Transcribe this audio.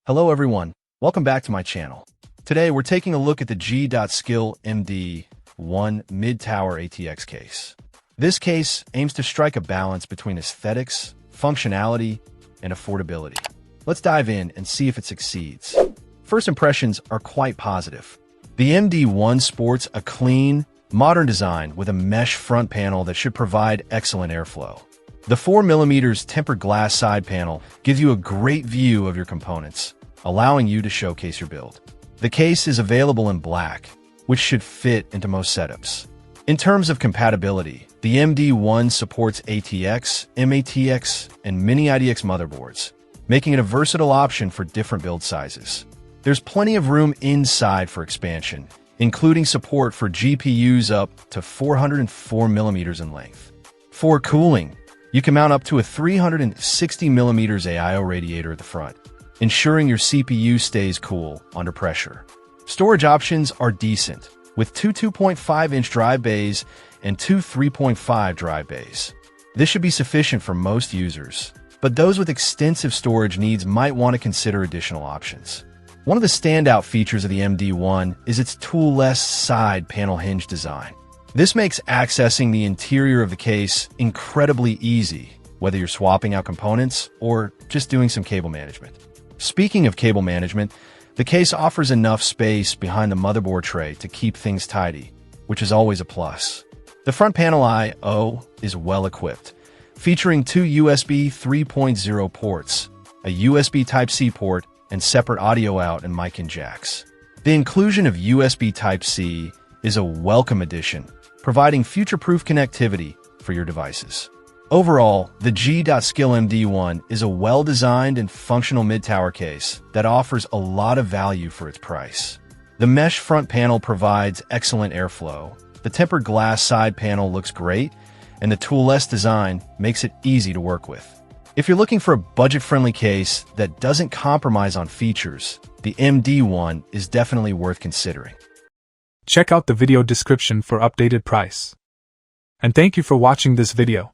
Hello everyone, welcome back to my channel. Today we're taking a look at the G.SKILL MD1 mid-tower ATX case. This case aims to strike a balance between aesthetics, functionality, and affordability. Let's dive in and see if it succeeds. First impressions are quite positive. The MD1 sports a clean, modern design with a mesh front panel that should provide excellent airflow. The 4mm tempered glass side panel gives you a great view of your components, allowing you to showcase your build. The case is available in black, which should fit into most setups. In terms of compatibility, the MD1 supports ATX, MATX, and Mini IDX motherboards, making it a versatile option for different build sizes. There's plenty of room inside for expansion, including support for GPUs up to 404mm in length. For cooling, you can mount up to a 360mm AIO radiator at the front, ensuring your CPU stays cool under pressure. Storage options are decent, with two 2.5-inch drive bays and two 3.5 drive bays. This should be sufficient for most users, but those with extensive storage needs might want to consider additional options. One of the standout features of the MD1 is its tool-less side panel hinge design. This makes accessing the interior of the case incredibly easy, whether you're swapping out components or just doing some cable management. Speaking of cable management, the case offers enough space behind the motherboard tray to keep things tidy, which is always a plus. The front panel I/O is well equipped, featuring two USB 3.0 ports, a USB Type-C port, and separate audio out and mic in jacks. The inclusion of USB Type-C is a welcome addition, providing future-proof connectivity for your devices. Overall, the G.SKILL MD1 is a well-designed and functional mid-tower case that offers a lot of value for its price. The mesh front panel provides excellent airflow, the tempered glass side panel looks great, and the tool-less design makes it easy to work with. If you're looking for a budget-friendly case that doesn't compromise on features, the MD1 is definitely worth considering. Check out the video description for updated price. And thank you for watching this video.